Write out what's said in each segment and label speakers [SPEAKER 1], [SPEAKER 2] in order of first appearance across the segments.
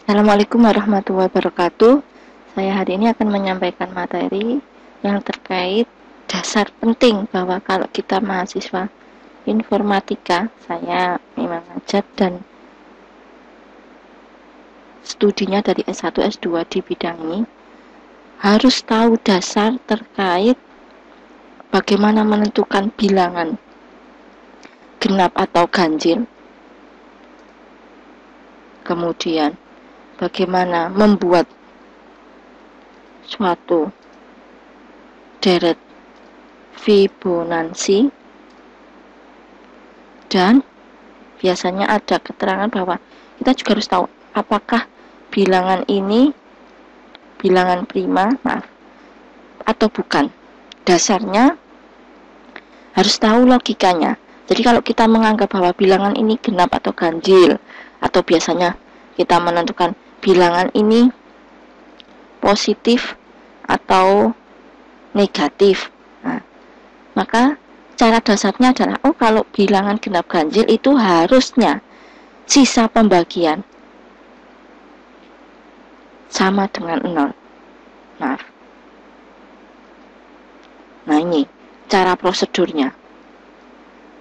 [SPEAKER 1] Assalamualaikum warahmatullahi wabarakatuh. Saya hari ini akan menyampaikan materi yang terkait dasar penting bahwa kalau kita mahasiswa informatika, saya memang ngajar dan studinya dari S1 S2 di bidang ini, harus tahu dasar terkait bagaimana menentukan bilangan genap atau ganjil. Kemudian bagaimana membuat suatu deret Fibonacci, dan biasanya ada keterangan bahwa kita juga harus tahu apakah bilangan ini bilangan prima, atau bukan. Dasarnya harus tahu logikanya. Jadi kalau kita menganggap bahwa bilangan ini genap atau ganjil, atau biasanya kita menentukan bilangan ini positif atau negatif, maka cara dasarnya adalah kalau bilangan genap ganjil itu harusnya sisa pembagian sama dengan 0. Nah ini cara prosedurnya.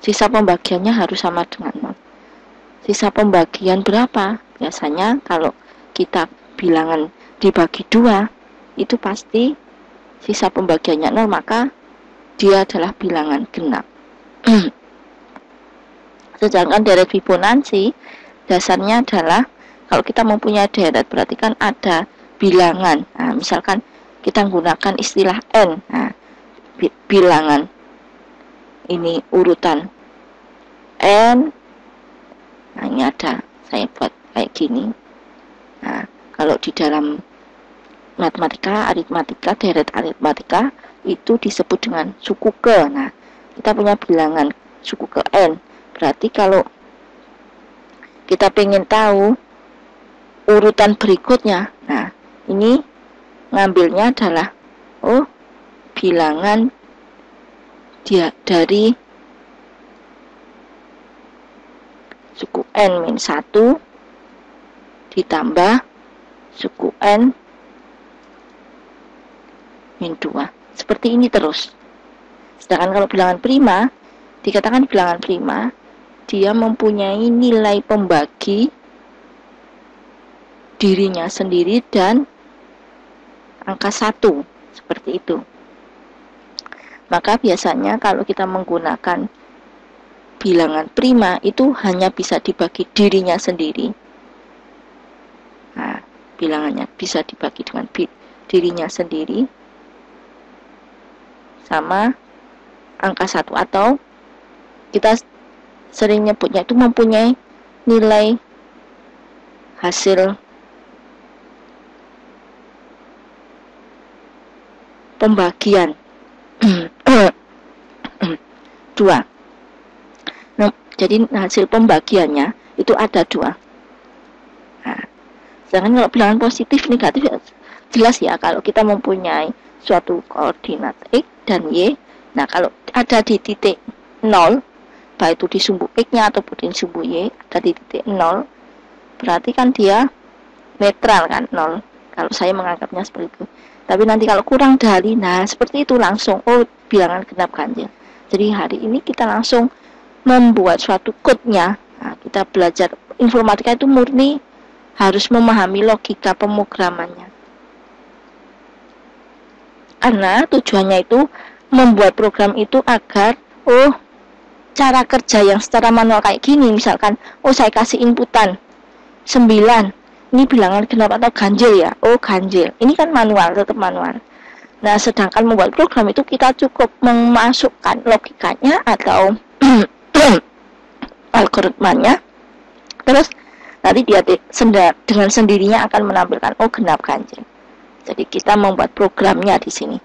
[SPEAKER 1] Sisa pembagiannya harus sama dengan 0. Sisa pembagian berapa? Biasanya kalau kita bilangan dibagi 2, itu pasti sisa pembagiannya 0, maka dia adalah bilangan genap. Sedangkan deret Fibonacci dasarnya adalah kalau kita mempunyai deret berarti kan ada bilangan. Misalkan kita menggunakan istilah N. Bilangan ini urutan N. Ini ada, saya buat kayak gini. Kalau di dalam matematika, aritmatika, deret aritmatika itu disebut dengan suku ke. Kita punya bilangan suku ke N. Berarti kalau kita pengen tahu urutan berikutnya, ini ngambilnya adalah bilangan dia dari suku N-1 ditambah suku N-2. Seperti ini terus. Sedangkan kalau bilangan prima, dikatakan bilangan prima, dia mempunyai nilai pembagi dirinya sendiri dan angka 1. Seperti itu. Maka biasanya kalau kita menggunakan bilangan prima itu hanya bisa dibagi dirinya sendiri. Bilangannya bisa dibagi dengan dirinya sendiri sama angka 1, atau kita sering nyebutnya itu mempunyai nilai hasil pembagian 2. Jadi hasil pembagiannya itu ada 2. Sedangkan kalau bilangan positif negatif jelas ya, kalau kita mempunyai suatu koordinat X dan Y. Kalau ada di titik 0, baik itu di sumbu X-nya ataupun di sumbu Y, ada di titik 0, berarti kan dia netral kan, 0. Kalau saya menganggapnya seperti itu. Tapi nanti kalau kurang dari, seperti itu langsung, bilangan genap ganjil. Jadi hari ini kita langsung membuat suatu code-nya. Kita belajar informatika itu murni harus memahami logika pemrogramannya. Karena tujuannya itu membuat program itu agar cara kerja yang secara manual kayak gini, misalkan saya kasih inputan 9, ini bilangan genap atau ganjil ya, ganjil, ini kan manual, tetap manual. Sedangkan membuat program itu kita cukup memasukkan logikanya atau algoritmanya, terus nanti dia dengan sendirinya akan menampilkan genap ganjil. Jadi kita membuat programnya di sini.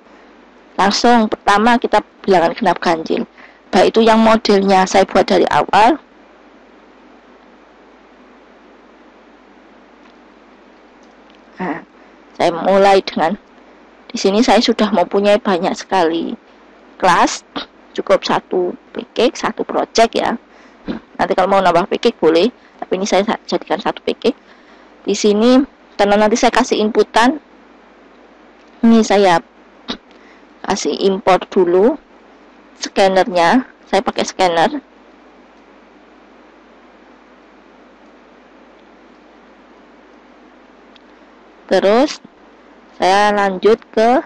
[SPEAKER 1] Langsung pertama kita bilangan genap ganjil. Baik itu yang modelnya saya buat dari awal. Saya mulai dengan di sini saya sudah mempunyai banyak sekali kelas, cukup 1 PK, 1 project ya. Nanti kalau mau nambah PK boleh, tapi ini saya jadikan 1 PK. Di sini karena nanti saya kasih inputan, ini saya kasih import dulu scannernya. Saya pakai scanner. Terus saya lanjut ke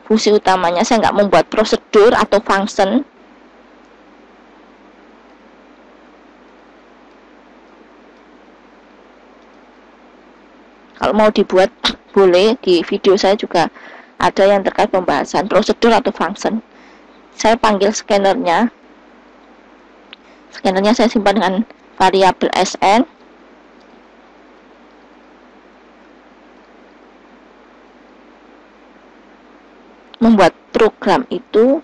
[SPEAKER 1] fungsi utamanya. Saya nggak membuat prosedur atau function. Kalau mau dibuat boleh, di video saya juga ada yang terkait pembahasan prosedur atau function. Saya panggil scannernya. Scannernya saya simpan dengan variabel sn. Membuat program itu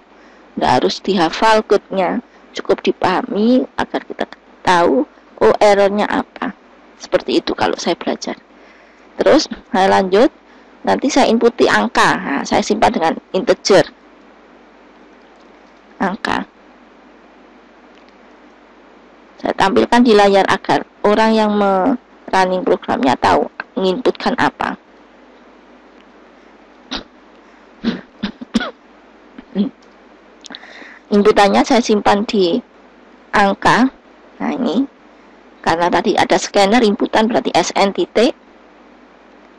[SPEAKER 1] tidak harus dihafal code-nya, cukup dipahami agar kita tahu oh errornya apa. Seperti itu kalau saya belajar. Terus saya lanjut, nanti saya inputi angka. Nah, saya simpan dengan integer angka. Saya tampilkan di layar agar orang yang running programnya tahu menginputkan apa. Inputannya saya simpan di angka. Nah ini, karena tadi ada scanner inputan berarti sn titik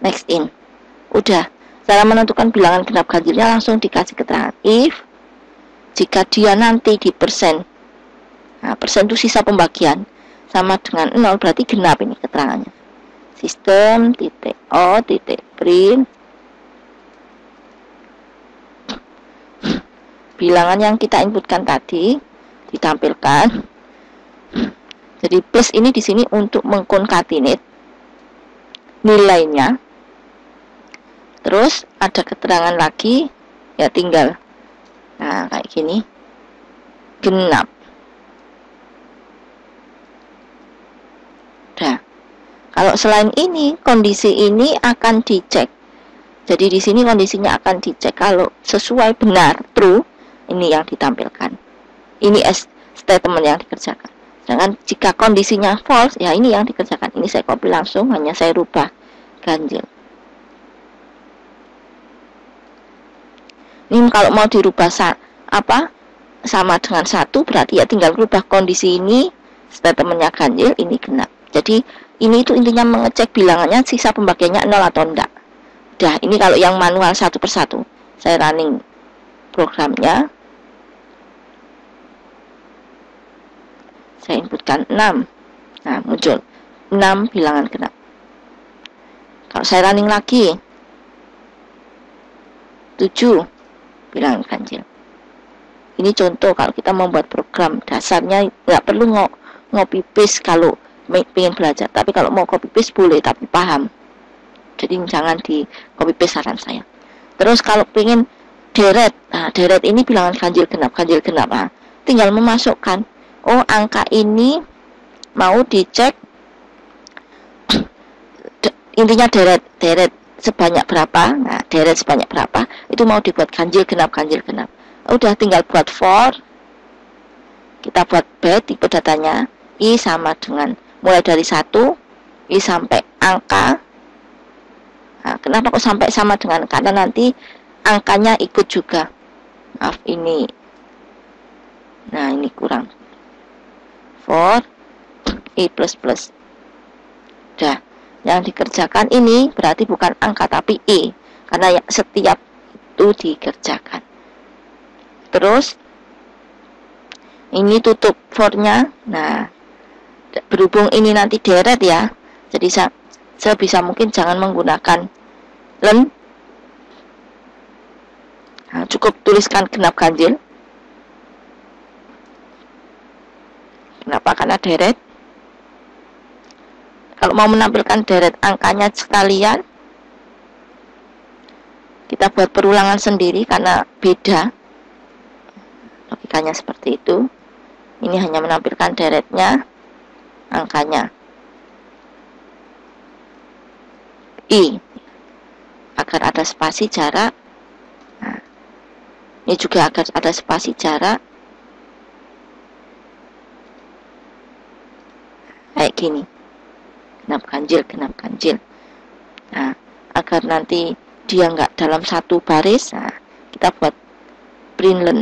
[SPEAKER 1] next in. Udah, cara menentukan bilangan genap ganjilnya langsung dikasih keterangan if jika dia nanti di persen. Nah, persen itu sisa pembagian sama dengan 0 berarti genap ini keterangannya. Sistem titik o titik print bilangan yang kita inputkan tadi ditampilkan. Jadi plus ini di sini untuk mengkonkatinate nilainya. Terus ada keterangan lagi, ya tinggal, nah kayak gini, genap. Nah, kalau selain ini, kondisi ini akan dicek. Jadi di sini kondisinya akan dicek. Kalau sesuai benar, true, ini yang ditampilkan. Ini statement yang dikerjakan. Sedangkan jika kondisinya false, ya ini yang dikerjakan. Ini saya copy langsung, hanya saya rubah ganjil. Ini kalau mau dirubah sama dengan 1, berarti ya tinggal rubah kondisi ini, statementnya ganjil, ini genap. Jadi ini itu intinya mengecek bilangannya sisa pembagiannya 0 atau enggak. Udah, ini kalau yang manual satu persatu. Saya running programnya. Saya inputkan 6. Nah, muncul 6 bilangan genap. Kalau saya running lagi, 7 bilangan ganjil. Ini contoh kalau kita membuat program dasarnya, nggak perlu ngopi paste kalau pengen belajar. Tapi kalau mau copy paste boleh, tapi paham. Jadi jangan di copy paste saran saya. Terus kalau pengen deret, nah deret ini bilangan ganjil genap. Nah, tinggal memasukkan, oh angka ini mau dicek, intinya deret sebanyak berapa. Nah, deret sebanyak berapa itu mau dibuat ganjil genap. Udah, tinggal buat for, kita buat bed tipe datanya i sama dengan mulai dari 1 i sampai angka. Nah, kenapa kok sampai sama dengan, karena nanti angkanya ikut juga. Maaf ini, nah ini kurang, for i plus. Udah, yang dikerjakan ini berarti bukan angka tapi i, karena setiap itu dikerjakan. Terus ini tutup for-nya. Nah, berhubung ini nanti deret ya, jadi sebisa mungkin jangan menggunakan len. Nah, cukup tuliskan genap ganjil. Kenapa? Karena deret. Kalau mau menampilkan deret angkanya sekalian, kita buat perulangan sendiri karena beda. Logikanya seperti itu. Ini hanya menampilkan deretnya, angkanya i, agar ada spasi jarak. Nah, ini juga agar ada spasi jarak. Kayak gini. genap ganjil, genap ganjil. Nah, agar nanti dia nggak dalam satu baris, nah, kita buat print len.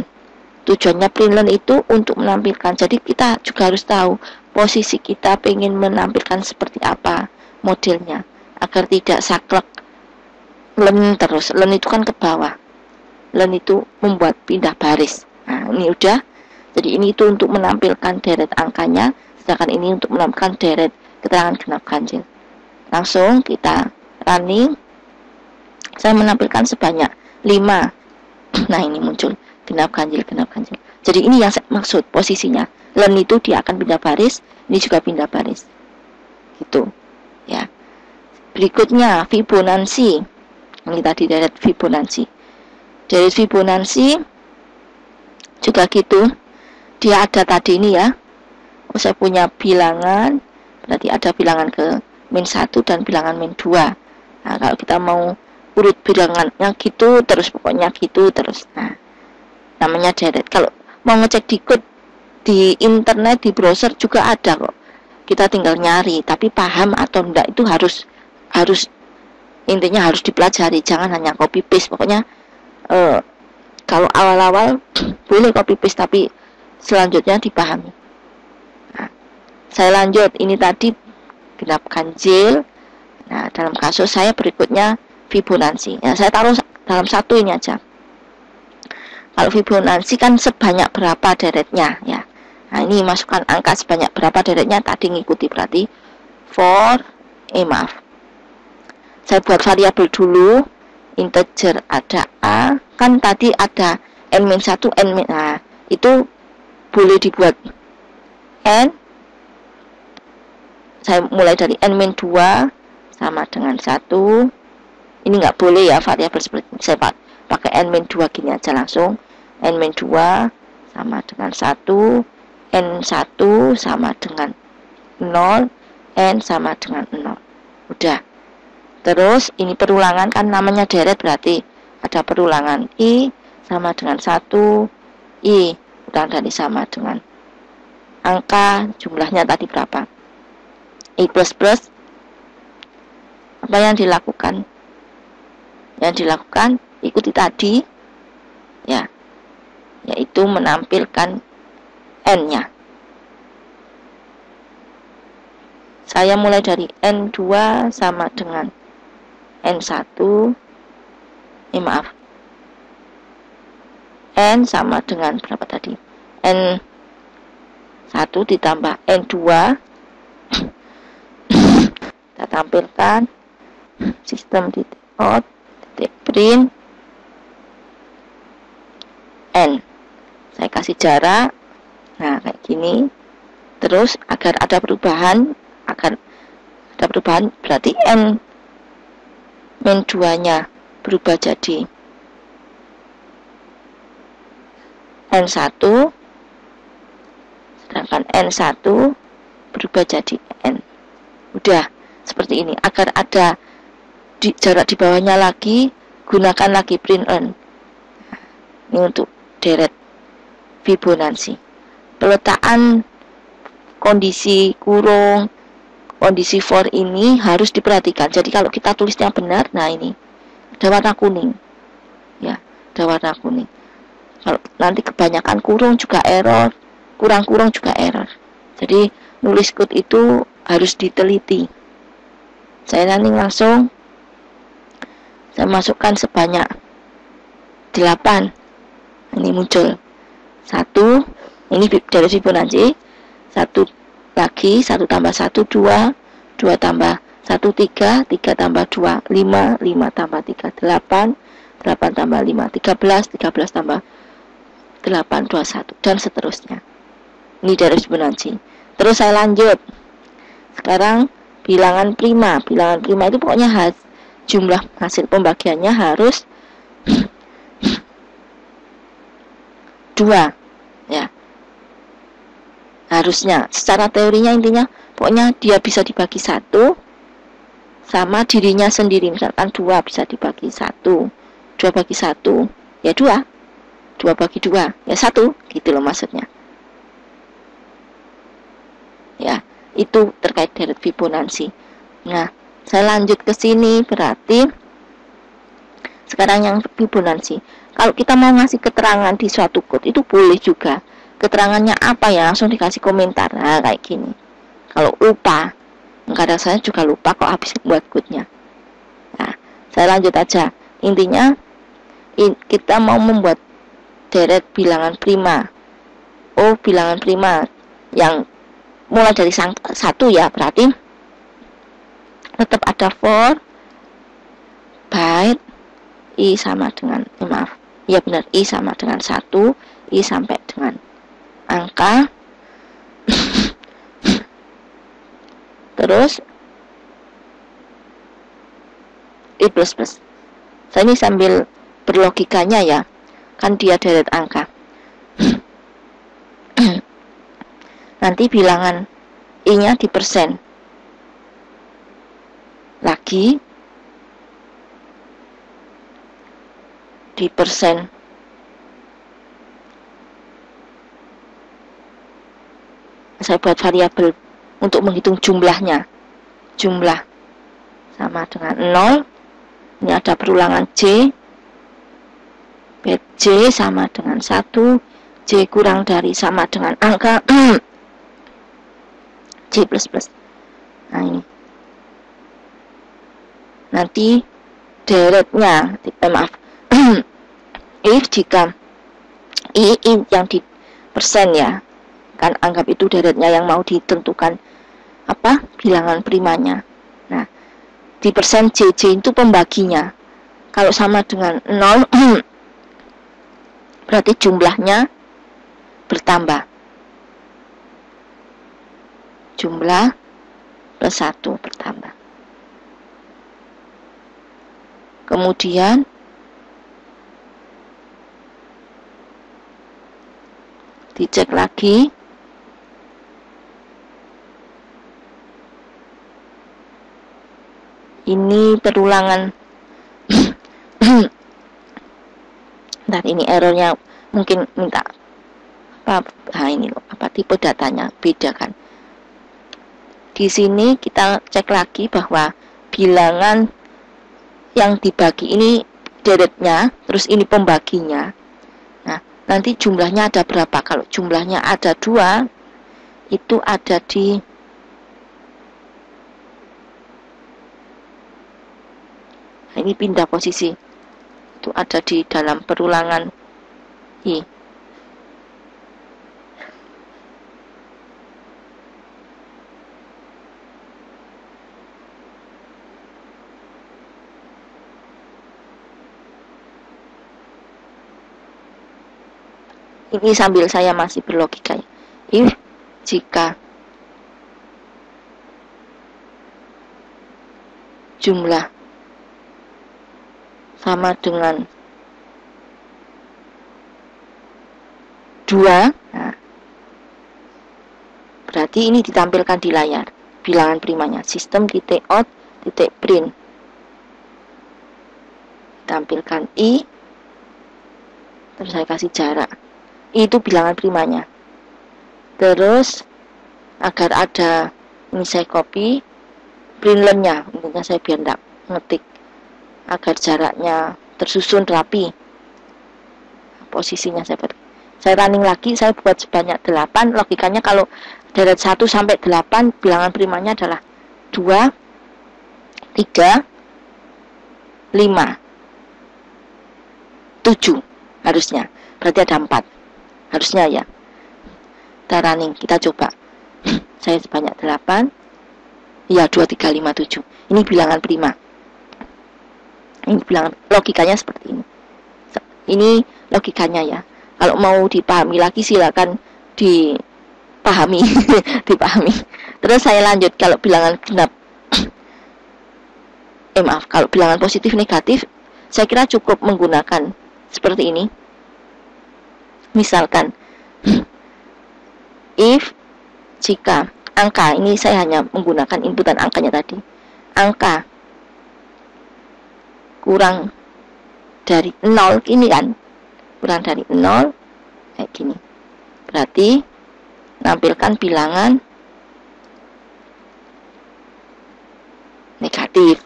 [SPEAKER 1] Tujuannya print len itu untuk menampilkan, jadi kita juga harus tahu posisi kita pengen menampilkan seperti apa modelnya, agar tidak saklek len terus. Len itu kan ke bawah, len itu membuat pindah baris. Nah, ini udah. Jadi ini itu untuk menampilkan deret angkanya, sedangkan ini untuk menampilkan deret keterangan genap ganjil. Langsung kita running. Saya menampilkan sebanyak 5. Nah, ini muncul genap ganjil, genap ganjil. Jadi ini yang saya maksud posisinya. Len itu dia akan pindah baris, ini juga pindah baris. Gitu. Ya. Berikutnya Fibonacci. Ini tadi deret Fibonacci. Deret Fibonacci juga gitu. Dia ada tadi ini ya. Saya punya bilangan, berarti ada bilangan ke -1 dan bilangan -2. Nah, kalau kita mau urut bilangannya gitu terus, pokoknya gitu terus. Nah, namanya deret. Kalau mau ngecek di code di internet, di browser juga ada kok. Kita tinggal nyari, tapi paham atau enggak itu harus intinya harus dipelajari, jangan hanya copy paste. Pokoknya kalau awal-awal boleh copy paste, tapi selanjutnya dipahami. Nah, saya lanjut, ini tadi genap ganjil. Nah, dalam kasus saya berikutnya Fibonacci. Ya, saya taruh dalam satu ini aja. Kalau Fibonacci kan sebanyak berapa deretnya ya. Nah, ini masukkan angka sebanyak berapa deretnya, tadi ngikuti berarti saya buat variabel dulu, integer ada A, kan tadi ada n-1, nah itu boleh dibuat n, saya mulai dari n-2 sama dengan 1. Ini nggak boleh ya variabel seperti ini, saya pakai n-2 gini aja langsung. N-2 sama dengan 1, N1 sama dengan 0, N sama dengan 0. Udah. Terus ini perulangan, kan namanya deret berarti ada perulangan. I sama dengan 1, I ulang dari sama dengan angka jumlahnya tadi berapa. I plus apa yang dilakukan? Yang dilakukan ikuti tadi ya, yaitu menampilkan n-nya. Saya mulai dari n2 sama dengan n1, n sama dengan berapa tadi? n1 ditambah n2. Kita tampilkan sistem titik out titik print n. Saya kasih jarak, nah kayak gini. Terus agar ada perubahan berarti n-2 nya berubah jadi n1, sedangkan n1 berubah jadi n. Udah seperti ini. Agar ada jarak di bawahnya lagi, gunakan lagi print n. Ini untuk deret Fibonacci. Peletakan kondisi kurung, kondisi for ini harus diperhatikan. Jadi kalau kita tulisnya benar, nah ini ada warna kuning. Ya, ada warna kuning. Kalau nanti kebanyakan kurung juga error, kurang kurung juga error. Jadi nulis code itu harus diteliti. Saya nanti langsung saya masukkan sebanyak 8. Ini muncul 1, ini dari Fibonacci. 1 lagi, 1 tambah 1 2, 2 tambah 1 3, 3 tambah 2 5, 5 tambah 3 8, 8 tambah 5 13, 13 tambah 8 21 dan seterusnya. Ini dari Fibonacci. Terus saya lanjut. Sekarang bilangan prima. Bilangan prima itu pokoknya jumlah hasil pembagiannya harus 2 ya, harusnya. Secara teorinya intinya pokoknya dia bisa dibagi 1 sama dirinya sendiri. Misalkan 2 bisa dibagi 1, 2 bagi 1 ya 2, 2 bagi 2 ya 1, gitu loh maksudnya ya. Itu terkait deret Fibonacci. Nah, saya lanjut ke sini, berarti sekarang yang Fibonacci. Kalau kita mau ngasih keterangan di suatu code itu boleh juga. Keterangannya apa ya, langsung dikasih komentar. Nah, kayak gini. Kalau lupa, kadang saya juga lupa kok habis buat code-nya. Nah, saya lanjut aja. Intinya kita mau membuat deret bilangan prima. Oh, bilangan prima yang mulai dari 1 ya, berarti tetap ada for byte i sama dengan, maaf, ya benar, i sama dengan 1, i sampai dengan angka terus i plus plus. Saya ini sambil berlogikanya ya, kan dia deret angka. Nanti bilangan i-nya di persen lagi, di persen saya buat variabel untuk menghitung jumlahnya. Jumlah sama dengan 0. Ini ada perulangan J. J sama dengan 1. J kurang dari sama dengan angka J plus plus. Nah, ini. Nanti deretnya, maaf, if jika i yang di persen ya, kan anggap itu deretnya yang mau ditentukan apa bilangan primanya. Nah, di persen JJ itu pembaginya. Kalau sama dengan 0 berarti jumlahnya bertambah. Jumlah plus 1 bertambah. Kemudian dicek lagi. Ini perulangan. Ntar ini errornya mungkin minta apa? Nah, ini loh, apa tipe datanya beda kan. Di sini kita cek lagi bahwa bilangan yang dibagi ini deretnya, terus ini pembaginya. Nah, nanti jumlahnya ada berapa? Kalau jumlahnya ada 2, itu ada di ini pindah posisi. Itu ada di dalam perulangan I. Ini sambil saya masih berlogika ya. If jika jumlah sama dengan 2, nah, berarti ini ditampilkan di layar bilangan primanya. Sistem titik out titik print, tampilkan i, terus saya kasih jarak. I itu bilangan primanya. Terus agar ada, ini saya copy print line-nya, intinya saya biar enggak ngetik, agar jaraknya tersusun rapi. Posisinya saya running lagi, saya buat sebanyak 8. Logikanya kalau deret 1 sampai 8 bilangan primanya adalah 2, 3, 5, 7 harusnya. Berarti ada 4 harusnya ya. Kita running, kita coba. Saya sebanyak 8. Ya, 2, 3, 5, 7. Ini bilangan prima. Ini bilangan, logikanya seperti ini. Ini logikanya ya. Kalau mau dipahami lagi silakan dipahami. Dipahami. Terus saya lanjut, kalau bilangan genap, maaf, kalau bilangan positif negatif, saya kira cukup menggunakan seperti ini. Misalkan if jika angka, ini saya hanya menggunakan inputan angkanya tadi, angka kurang dari 0, ini kan kurang dari 0 kayak gini, berarti nampilkan bilangan negatif.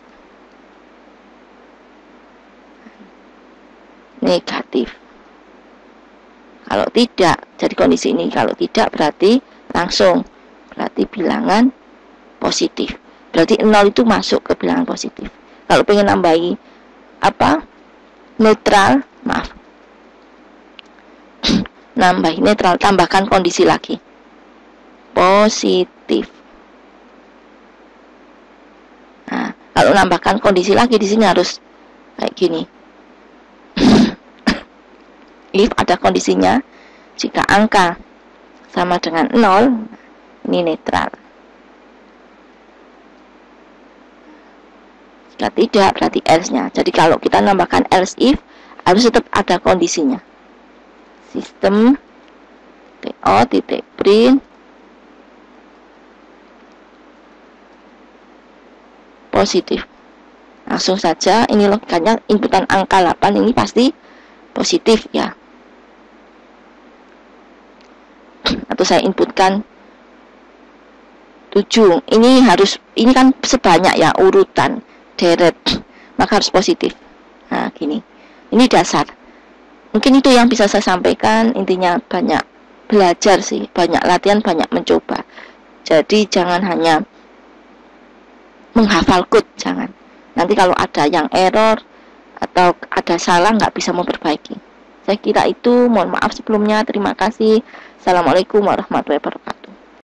[SPEAKER 1] Negatif. Kalau tidak, jadi kondisi ini kalau tidak berarti langsung, berarti bilangan positif. Berarti 0 itu masuk ke bilangan positif. Kalau pengen nambahi apa? Netral, maaf. Nambahi netral, tambahkan kondisi lagi. Positif. Nah, kalau nambahkan kondisi lagi di sini harus kayak gini. If ada kondisinya, jika angka sama dengan 0, ini netral. Jika tidak, berarti else-nya. Jadi kalau kita nambahkan else if, harus tetap ada kondisinya. Sistem to.print positif. Langsung saja, ini logikanya inputan angka 8 ini pasti positif ya. Atau saya inputkan 7. Ini kan sebanyak ya, urutan deret, maka harus positif. Nah, gini. Ini dasar. Mungkin itu yang bisa saya sampaikan. Intinya banyak belajar sih, banyak latihan, banyak mencoba. Jadi jangan hanya menghafal code, jangan. Nanti kalau ada yang error atau ada salah nggak bisa memperbaiki. Saya kira itu. Mohon maaf sebelumnya. Terima kasih. Assalamualaikum warahmatullahi wabarakatuh.